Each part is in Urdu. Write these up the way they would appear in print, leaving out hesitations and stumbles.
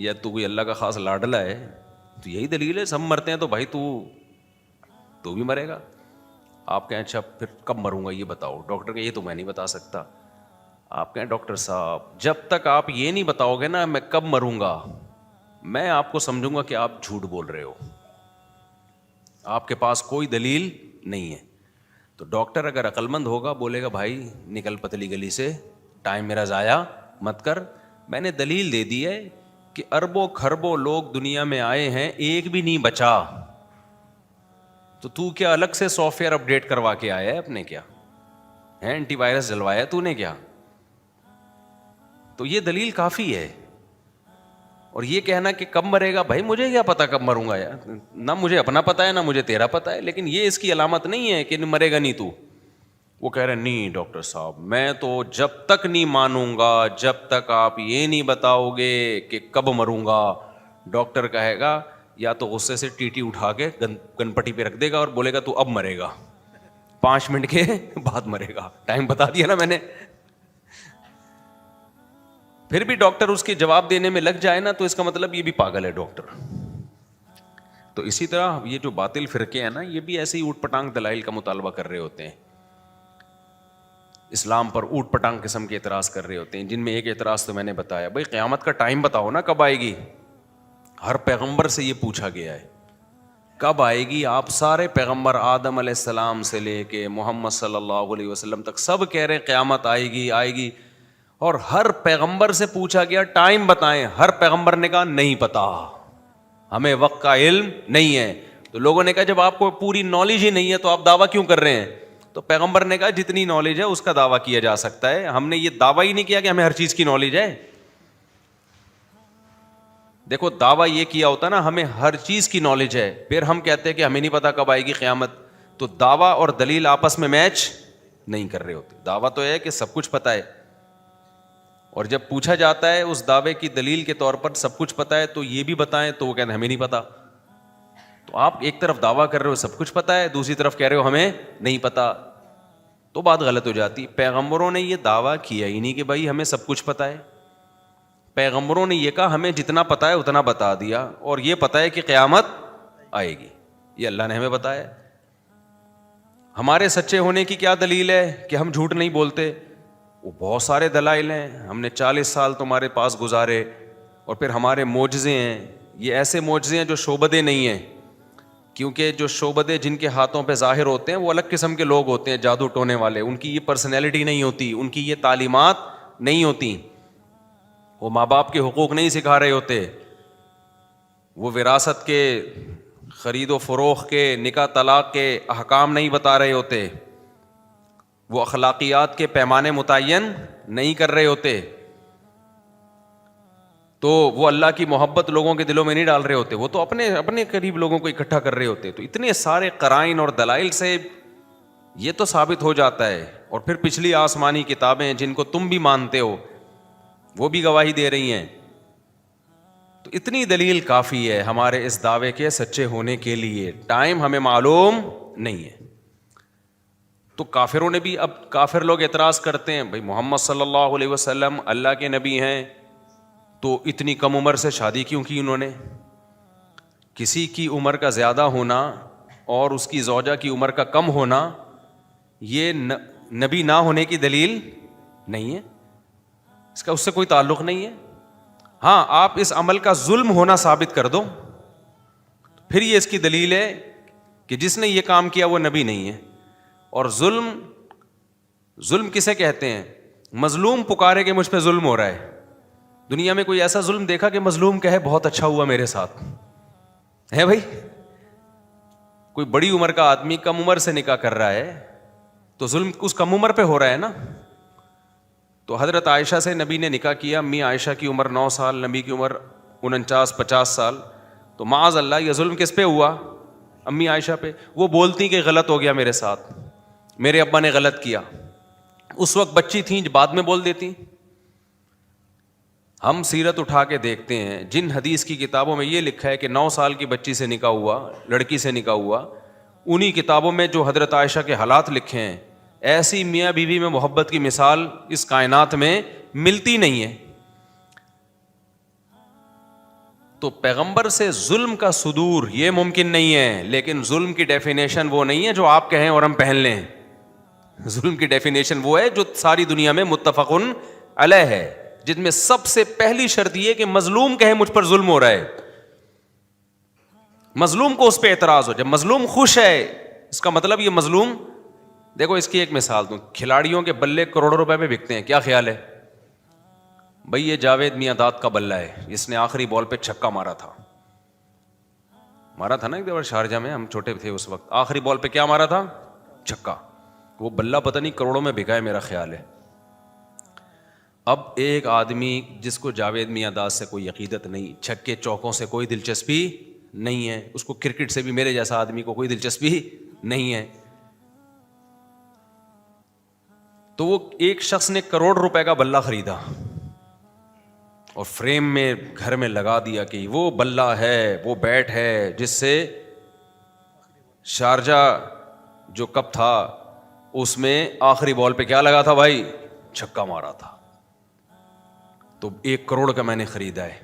یا تو کوئی اللہ کا خاص لاڈلا ہے. تو یہی دلیل ہے, سب مرتے ہیں تو بھائی تو بھی مرے گا. آپ کہیں اچھا پھر کب مروں گا یہ بتاؤ. ڈاکٹر کہ یہ تو میں نہیں بتا سکتا. آپ کہیں ڈاکٹر صاحب جب تک آپ یہ نہیں بتاؤ گے نا میں کب مروں گا, میں آپ کو سمجھوں گا کہ آپ جھوٹ بول رہے ہو, آپ کے پاس کوئی دلیل نہیں ہے. تو ڈاکٹر اگر عقل مند ہوگا بولے گا بھائی نکل پتلی گلی سے, ٹائم میرا ضائع مت کر. میں نے دلیل دے دی ہے کہ اربوں کھربوں لوگ دنیا میں آئے ہیں, ایک بھی نہیں بچا. تو کیا الگ سے سافٹ ویئر اپڈیٹ کروا کے آیا ہے اپنے, کیا ہے اینٹی وائرس جلوایا تو نے کیا؟ تو یہ دلیل کافی ہے. اور یہ کہنا کہ کب مرے گا, بھائی مجھے کیا پتا کب مروں گا یار, نہ مجھے اپنا پتا ہے نہ مجھے تیرا پتا ہے, لیکن یہ اس کی علامت نہیں ہے کہ مرے گا نہیں تو. وہ کہہ رہے نہیں ڈاکٹر صاحب میں تو جب تک نہیں مانوں گا جب تک آپ یہ نہیں بتاؤ گے کہ کب مروں گا. ڈاکٹر کہے گا یا تو غصے سے ٹی اٹھا کے گن پٹی پہ رکھ دے گا اور بولے گا تو اب مرے گا, 5 منٹ کے بعد مرے گا, ٹائم بتا دیا نا میں نے. پھر بھی ڈاکٹر اس کے جواب دینے میں لگ جائے نا تو اس کا مطلب یہ بھی پاگل ہے ڈاکٹر. تو اسی طرح یہ جو باطل فرقے ہیں نا یہ بھی ایسے ہی اوٹ پٹانگ دلائل کا مطالبہ کر رہے ہوتے ہیں, اسلام پر اوٹ پٹانگ قسم کے اعتراض کر رہے ہوتے ہیں, جن میں ایک اعتراض تو میں نے بتایا, بھائی قیامت کا ٹائم بتاؤ نا کب آئے گی. ہر پیغمبر سے یہ پوچھا گیا ہے کب آئے گی. آپ سارے پیغمبر آدم علیہ السلام سے لے کے محمد صلی اللہ علیہ وسلم تک سب کہہ رہے ہیں قیامت آئے گی آئے گی, اور ہر پیغمبر سے پوچھا گیا ٹائم بتائیں, ہر پیغمبر نے کہا نہیں پتا, ہمیں وقت کا علم نہیں ہے. تو لوگوں نے کہا جب آپ کو پوری نالج ہی نہیں ہے تو آپ دعویٰ کیوں کر رہے ہیں؟ تو پیغمبر نے کہا جتنی نالج ہے اس کا دعویٰ کیا جا سکتا ہے, ہم نے یہ دعویٰ ہی نہیں کیا کہ ہمیں ہر چیز کی نالج ہے. دیکھو دعویٰ یہ کیا ہوتا نا ہمیں ہر چیز کی نالج ہے, پھر ہم کہتے ہیں کہ ہمیں نہیں پتا کب آئے گی قیامت. تو دعویٰ اور دلیل آپس میں میچ نہیں کر رہے ہوتے. دعویٰ تو ہے کہ سب کچھ پتا ہے, اور جب پوچھا جاتا ہے اس دعوے کی دلیل کے طور پر سب کچھ پتا ہے تو یہ بھی بتائیں, تو وہ کہتے ہیں ہمیں نہیں پتا. تو آپ ایک طرف دعویٰ کر رہے ہو سب کچھ پتا ہے, دوسری طرف کہہ رہے ہو ہمیں نہیں پتا, تو بات غلط ہو جاتی. پیغمبروں نے یہ دعویٰ کیا ہی نہیں کہ بھائی ہمیں سب کچھ پتا ہے. پیغمبروں نے یہ کہا ہمیں جتنا پتا ہے اتنا بتا دیا, اور یہ پتا ہے کہ قیامت آئے گی, یہ اللہ نے ہمیں بتایا. ہمارے سچے ہونے کی کیا دلیل ہے کہ ہم جھوٹ نہیں بولتے؟ وہ بہت سارے دلائل ہیں. ہم نے 40 سال تمہارے پاس گزارے, اور پھر ہمارے معجزے ہیں, یہ ایسے معجزے ہیں جو شعبدے نہیں ہیں, کیونکہ جو شعبدے جن کے ہاتھوں پہ ظاہر ہوتے ہیں وہ الگ قسم کے لوگ ہوتے ہیں, جادو ٹونے والے. ان کی یہ پرسنالٹی نہیں ہوتی, ان کی یہ تعلیمات نہیں ہوتی, وہ ماں باپ کے حقوق نہیں سکھا رہے ہوتے, وہ وراثت کے خرید و فروخت کے نکاح طلاق کے احکام نہیں بتا رہے ہوتے, وہ اخلاقیات کے پیمانے متعین نہیں کر رہے ہوتے, تو وہ اللہ کی محبت لوگوں کے دلوں میں نہیں ڈال رہے ہوتے, وہ تو اپنے قریب لوگوں کو اکٹھا کر رہے ہوتے. تو اتنے سارے قرائن اور دلائل سے یہ تو ثابت ہو جاتا ہے. اور پھر پچھلی آسمانی کتابیں جن کو تم بھی مانتے ہو وہ بھی گواہی دے رہی ہیں. تو اتنی دلیل کافی ہے ہمارے اس دعوے کے سچے ہونے کے لیے. ٹائم ہمیں معلوم نہیں ہے. تو کافروں نے بھی, اب کافر لوگ اعتراض کرتے ہیں بھائی محمد صلی اللہ علیہ وسلم اللہ کے نبی ہیں تو اتنی کم عمر سے شادی کیوں کی انہوں نے؟ کسی کی عمر کا زیادہ ہونا اور اس کی زوجہ کی عمر کا کم ہونا یہ نبی نہ ہونے کی دلیل نہیں ہے, اس کا اس سے کوئی تعلق نہیں ہے. ہاں آپ اس عمل کا ظلم ہونا ثابت کر دو, پھر یہ اس کی دلیل ہے کہ جس نے یہ کام کیا وہ نبی نہیں ہے. اور ظلم کسے کہتے ہیں؟ مظلوم پکارے کہ مجھ پہ ظلم ہو رہا ہے. دنیا میں کوئی ایسا ظلم دیکھا کہ مظلوم کہے بہت اچھا ہوا میرے ساتھ ہے؟ بھائی کوئی بڑی عمر کا آدمی کم عمر سے نکاح کر رہا ہے تو ظلم اس کم عمر پہ ہو رہا ہے نا. تو حضرت عائشہ سے نبی نے نکاح کیا, امی عائشہ کی عمر 9 سال, نبی کی عمر 49-50 سال. تو معاذ اللہ یہ ظلم کس پہ ہوا؟ امی عائشہ پہ. وہ بولتی کہ غلط ہو گیا میرے ساتھ, میرے ابا نے غلط کیا. اس وقت بچی تھیں, بعد میں بول دیتی. ہم سیرت اٹھا کے دیکھتے ہیں, جن حدیث کی کتابوں میں یہ لکھا ہے کہ 9 سال کی بچی سے نکاح ہوا, لڑکی سے نکاح ہوا, انہی کتابوں میں جو حضرت عائشہ کے حالات لکھے ہیں, ایسی میاں بیوی میں محبت کی مثال اس کائنات میں ملتی نہیں ہے. تو پیغمبر سے ظلم کا صدور یہ ممکن نہیں ہے، لیکن ظلم کی ڈیفینیشن وہ نہیں ہے جو آپ کہیں اور ہم پہن لیں. ظلم کی ڈیفینیشن وہ ہے جو ساری دنیا میں متفقن علیہ ہے، جن میں سب سے پہلی شرط یہ کہ مظلوم کہے مجھ پر ظلم ہو رہا ہے، مظلوم کو اس پہ اعتراض ہو. جب مظلوم خوش ہے اس کا مطلب یہ مظلوم. دیکھو اس کی ایک مثال دوں، کھلاڑیوں کے بلے کروڑوں روپے میں بکتے ہیں، کیا خیال ہے بھائی؟ یہ جاوید میاں داد کا بلہ ہے، اس نے آخری بال پہ چھکا مارا تھا نا ایک دفعہ شارجہ میں، ہم چھوٹے تھے اس وقت. آخری بال پہ کیا مارا تھا؟ چھکا. وہ بلہ پتہ نہیں کروڑوں میں بکا ہے میرا خیال ہے. اب ایک آدمی جس کو جاوید میاں داد سے کوئی عقیدت نہیں، چھکے چوکوں سے کوئی دلچسپی نہیں ہے، اس کو کرکٹ سے بھی میرے جیسا آدمی کو کوئی دلچسپی نہیں ہے، تو وہ ایک شخص نے کروڑ روپے کا بلہ خریدا اور فریم میں گھر میں لگا دیا کہ وہ بلہ ہے، وہ بیٹ ہے جس سے شارجہ جو کپ تھا اس میں آخری بال پہ کیا لگا تھا بھائی؟ چھکا مارا تھا. تو 1 کروڑ کا میں نے خریدا ہے.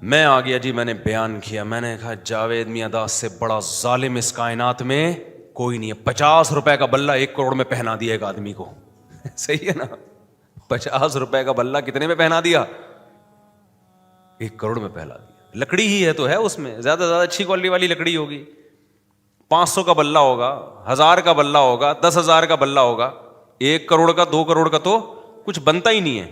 میں آ گیا جی، میں نے بیان کیا، میں نے کہا جاوید میاں داد سے بڑا ظالم اس کائنات میں کوئی نہیں ہے. 50 روپے کا بلہ 1 کروڑ میں پہنا دیا ایک آدمی کو. صحیح ہے نا؟ 50 روپے کا بلہ کتنے میں پہنا دیا؟ 1 کروڑ میں پہنا دیا. لکڑی ہی ہے تو ہے، اس میں زیادہ سے زیادہ اچھی کوالٹی والی لکڑی ہوگی. 500 کا بلہ ہوگا، 1000 کا بلہ ہوگا، 10,000 کا بلہ ہوگا. 1 کروڑ کا 2 کروڑ کا تو کچھ بنتا ہی نہیں ہے.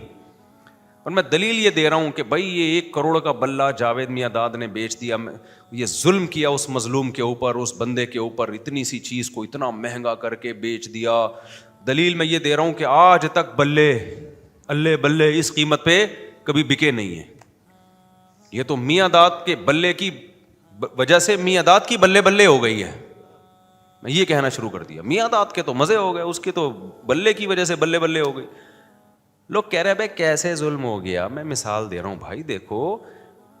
اور میں دلیل یہ دے رہا ہوں کہ بھائی یہ 1 کروڑ کا بلہ جاوید میاں داد نے بیچ دیا. یہ ظلم کیا اس مظلوم کے اوپر، اس بندے کے اوپر، اتنی سی چیز کو اتنا مہنگا کر کے بیچ دیا. دلیل میں یہ دے رہا ہوں کہ آج تک بلے اللہ بلے اس قیمت پہ کبھی بکے نہیں ہیں. یہ تو میاں داد کے بلے کی وجہ سے میاں داد کی بلے بلے ہو گئی ہے. میں یہ کہنا شروع کر دیا میاں داد کے تو مزے ہو گئے، اس کے تو بلے کی وجہ سے بلے بلے ہو گئی. لوگ کہہ رہے بھائی کیسے ظلم ہو گیا. میں مثال دے رہا ہوں بھائی، دیکھو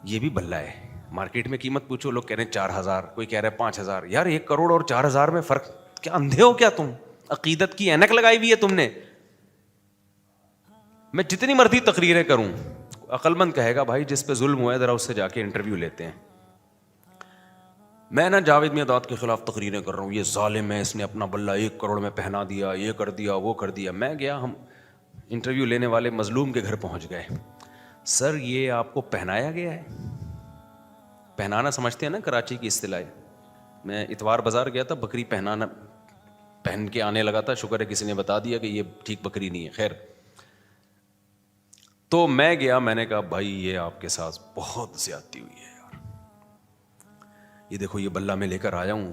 یہ بھی بلہ ہے، مارکیٹ میں قیمت پوچھو، لوگ کہہ رہے ہیں 4,000، کوئی کہہ رہے ہیں 5,000. یار 1 کروڑ اور 4,000 میں فرق کیا؟ اندھے ہو کیا تم؟ عقیدت کی اینک لگائی ہوئی ہے تم نے. میں جتنی مرضی تقریریں کروں، عقل مند کہے گا بھائی جس پہ ظلم ہوا ہے ذرا اس سے جا کے انٹرویو لیتے ہیں. میں نا جاوید میاں داد کے خلاف تقریریں کر رہا ہوں، یہ ظالم ہے، اس نے اپنا بلہ 1 کروڑ میں پہنا دیا، یہ کر دیا، وہ کر دیا. میں گیا، ہم انٹرویو لینے والے مظلوم کے گھر پہنچ گئے. سر یہ آپ کو پہنایا گیا ہے؟ پہنانا سمجھتے ہیں نا کراچی کی اصطلاح. میں اتوار بازار گیا تھا، بکری پہن کے آنے لگا تھا، شکر ہے کسی نے بتا دیا کہ یہ ٹھیک بکری نہیں ہے. خیر، تو میں گیا، میں نے کہا بھائی یہ آپ کے ساتھ بہت زیادتی ہوئی ہے یار. یہ دیکھو یہ بلہ میں لے کر آیا ہوں،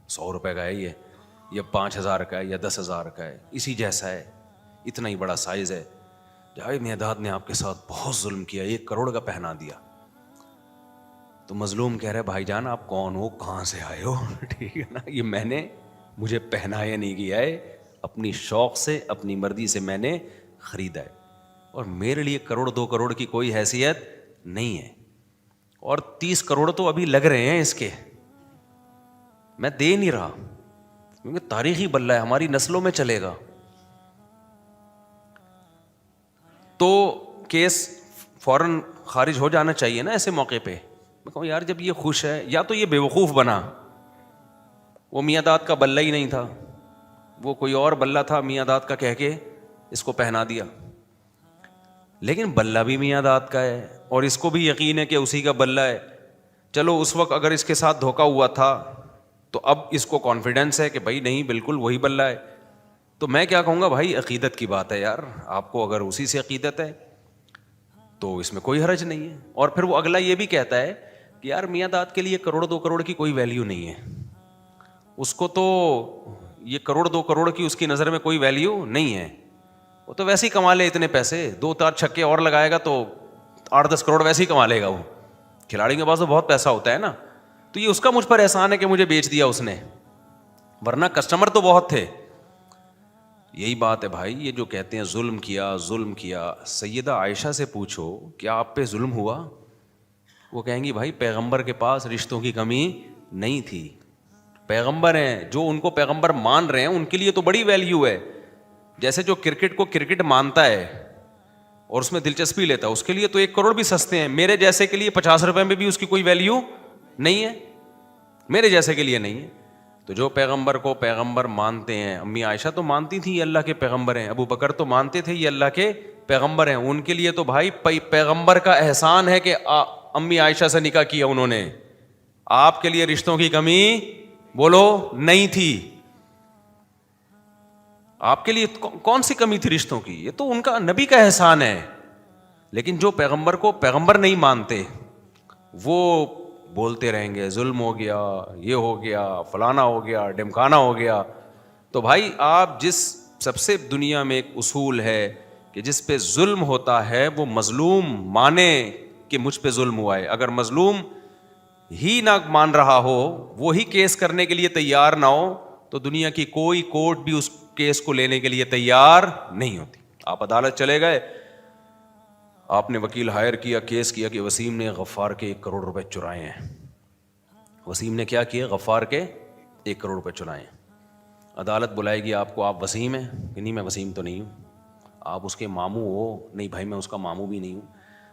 100 روپے کا ہے، یہ 5,000 کا ہے یا 10,000 کا ہے، اسی جیسا ہے، اتنا ہی بڑا سائز ہے. جاوید میاں داد نے آپ کے ساتھ بہت ظلم کیا، 1 کروڑ کا پہنا دیا. تو مظلوم کہہ رہے بھائی جان آپ کون ہو، کہاں سے آئے ہو؟ ٹھیک ہے نا، یہ مجھے پہنایا نہیں گیا ہے، اپنی شوق سے اپنی مرضی سے میں نے خریدا ہے، اور میرے لیے 1 کروڑ 2 کروڑ کی کوئی حیثیت نہیں ہے. اور 30 کروڑ تو ابھی لگ رہے ہیں اس کے، میں دے نہیں رہا کیونکہ تاریخی بلہ ہے، ہماری نسلوں میں چلے گا. تو کیس فوراً خارج ہو جانا چاہیے نا ایسے موقع پہ. میں کہوں یار جب یہ خوش ہے، یا تو یہ بے وقوف بنا، وہ میاں داد کا بلہ ہی نہیں تھا، وہ کوئی اور بلہ تھا میاں داد کا کہہ کے اس کو پہنا دیا. لیکن بلہ بھی میاں داد کا ہے اور اس کو بھی یقین ہے کہ اسی کا بلہ ہے. چلو اس وقت اگر اس کے ساتھ دھوکا ہوا تھا تو اب اس کو کانفیڈنس ہے کہ بھائی نہیں بالکل وہی بلہ ہے. تو میں کیا کہوں گا بھائی عقیدت کی بات ہے یار، آپ کو اگر اسی سے عقیدت ہے تو اس میں کوئی حرج نہیں ہے. اور پھر وہ اگلا یہ بھی کہتا ہے کہ یار میاں داد کے لیے 1 کروڑ 2 کروڑ کی کوئی ویلیو نہیں ہے، اس کو تو یہ 1 کروڑ 2 کروڑ کی اس کی نظر میں کوئی ویلیو نہیں ہے، وہ تو ویسے ہی کما لے اتنے پیسے، 2-4 چھکے اور لگائے گا تو 8-10 کروڑ ویسے ہی کما لے گا. وہ کھلاڑی کے پاس تو بہت پیسہ ہوتا ہے نا، تو یہ اس کا مجھ پر احسان ہے کہ مجھے بیچ دیا اس نے، ورنہ کسٹمر تو بہت تھے. یہی بات ہے بھائی، یہ جو کہتے ہیں ظلم کیا، سیدہ عائشہ سے پوچھو کیا آپ پہ ظلم ہوا؟ وہ کہیں گی بھائی پیغمبر کے پاس رشتوں کی کمی نہیں تھی، پیغمبر ہیں، جو ان کو پیغمبر مان رہے ہیں ان کے لیے تو بڑی ویلیو ہے. جیسے جو کرکٹ کو کرکٹ مانتا ہے اور اس میں دلچسپی لیتا ہے, اس کے لیے تو 1 کروڑ بھی سستے ہیں. میرے جیسے کے لیے 50 روپے میں بھی اس کی کوئی ویلیو نہیں ہے, میرے جیسے کے لیے نہیں ہے. تو جو پیغمبر کو پیغمبر مانتے ہیں, امی عائشہ تو مانتی تھی یہ اللہ کے پیغمبر ہیں, ابو بکر تو مانتے تھے یہ اللہ کے پیغمبر ہیں, ان کے لیے تو بھائی پیغمبر کا احسان ہے کہ امی عائشہ سے نکاح کیا انہوں نے. آپ کے لیے رشتوں کی کمی بولو نہیں تھی, آپ کے لیے کون سی کمی تھی رشتوں کی, یہ تو ان کا نبی کا احسان ہے. لیکن جو پیغمبر کو پیغمبر نہیں مانتے وہ بولتے رہیں گے ظلم ہو گیا, یہ ہو گیا, فلانا ہو گیا, ڈمکانا ہو گیا. تو بھائی آپ جس سب سے دنیا میں ایک اصول ہے کہ جس پہ ظلم ہوتا ہے وہ مظلوم مانے کہ مجھ پہ ظلم ہوا ہے. اگر مظلوم ہی نہ مان رہا ہو, وہی کیس کرنے کے لیے تیار نہ ہو, تو دنیا کی کوئی کورٹ بھی اس کیس کو لینے کے لیے تیار نہیں ہوتی. آپ عدالت چلے گئے, آپ نے وکیل ہائر کیا, کیس کیا کہ وسیم نے غفار کے 1 کروڑ روپے چرائے ہیں. وسیم نے کیا کیا؟ غفار کے 1 کروڑ روپے چرائے ہیں. عدالت بلائے گی آپ کو, آپ وسیم ہیں کہ نہیں؟ میں وسیم تو نہیں ہوں. آپ اس کے ماموں ہو؟ نہیں بھائی میں اس کا ماموں بھی نہیں ہوں.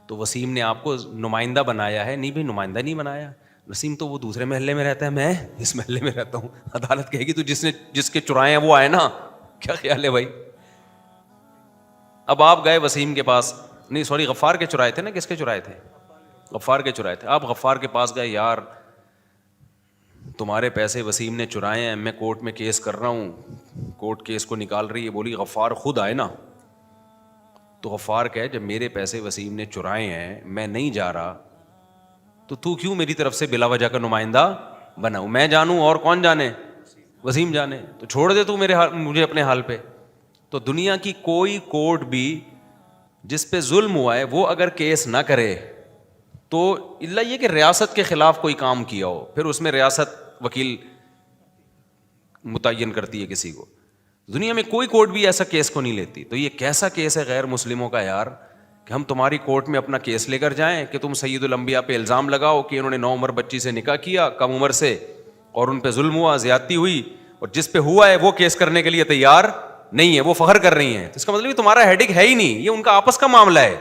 تو وسیم نے آپ کو نمائندہ بنایا ہے؟ نہیں بھائی نمائندہ نہیں بنایا. وسیم تو وہ دوسرے محلے میں رہتا ہے, میں اس محلے میں رہتا ہوں. عدالت کہے گی تو جس کے چرائے ہیں وہ آئے نا. کیا خیال ہے بھائی؟ اب آپ گئے وسیم کے پاس, نہیں سوری غفار کے چرائے تھے نا, کس کے چرائے تھے؟ غفار کے چرائے تھے. آپ غفار کے پاس گئے, یار تمہارے پیسے وسیم نے چرائے ہیں, میں کورٹ میں کیس کر رہا ہوں, کورٹ کیس کو نکال رہی ہے. بولی غفار خود آئے نا. تو غفار کہے جب میرے پیسے وسیم نے چرائے ہیں, میں نہیں جا رہا, تو کیوں میری طرف سے بلا وجہ کا نمائندہ بنا؟ میں جانوں اور کون جانے؟ وسیم جانے. تو چھوڑ دے تو مجھے اپنے حال پہ. تو دنیا کی کوئی کورٹ بھی جس پہ ظلم ہوا ہے وہ اگر کیس نہ کرے تو الا یہ کہ ریاست کے خلاف کوئی کام کیا ہو, پھر اس میں ریاست وکیل متعین کرتی ہے کسی کو. دنیا میں کوئی کورٹ بھی ایسا کیس کو نہیں لیتی. تو یہ کیسا کیس ہے غیر مسلموں کا یار, کہ ہم تمہاری کورٹ میں اپنا کیس لے کر جائیں کہ تم سید الانبیاء پہ الزام لگاؤ کہ انہوں نے 9 عمر بچی سے نکاح کیا کم عمر سے, اور ان پہ ظلم ہوا, زیادتی ہوئی, اور جس پہ ہوا ہے وہ کیس کرنے کے لیے تیار نہیں ہے, وہ فخر کر رہی ہیں. تو اس کا مطلب تمہارا ہیڈک ہے ہی نہیں, یہ ان کا آپس کا معاملہ ہے.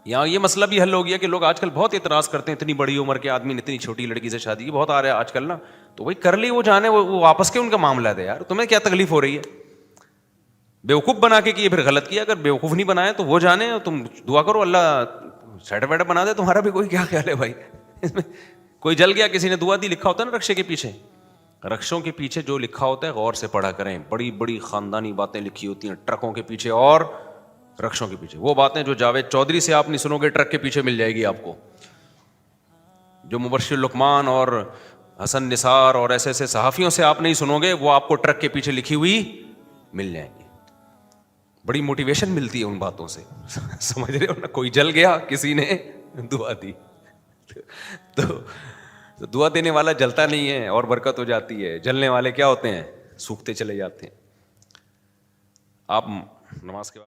یہاں یہ مسئلہ بھی حل ہو گیا کہ لوگ آج کل بہت اعتراض کرتے ہیں, اتنی بڑی عمر کے آدمی نے اتنی چھوٹی لڑکی سے شادی کی, بہت آ رہا ہے آج کل نا. تو وہی کر لی, وہ جانے, وہ آپس کے ان کا معاملہ ہے یار, تمہیں کیا تکلیف ہو رہی ہے؟ بیوقوف بنا کے کیے پھر غلط کیا, اگر بیوقوف نہیں بنائے تو وہ جانے, تم دعا کرو اللہ سیٹر ویٹر بنا دے تمہارا بھی. کوئی کیا خیال ہے بھائی؟ کوئی جل گیا, کسی نے دعا دی, لکھا ہوتا ہے نا رکشے کے پیچھے. رکشوں کے پیچھے جو لکھا ہوتا ہے غور سے پڑھا کریں, بڑی بڑی خاندانی باتیں لکھی ہوتی ہیں ٹرکوں کے پیچھے اور رکشوں کے پیچھے. وہ باتیں جو جاوید چودھری سے آپ نہیں سنو گے ٹرک کے پیچھے مل جائے گی آپ کو, جو مبشر لقمان اور حسن نثار اور ایسے ایسے صحافیوں سے آپ نہیں سنو گے, وہ آپ کو ٹرک کے پیچھے لکھی ہوئی مل جائیں گی. بڑی موٹیویشن ملتی ہے ان باتوں سے, سمجھ رہے ہو نا. کوئی جل گیا, کسی نے دعا دی, تو دعا دینے والا جلتا نہیں ہے اور برکت ہو جاتی ہے, جلنے والے کیا ہوتے ہیں؟ سوکھتے چلے جاتے ہیں. آپ نماز کے بعد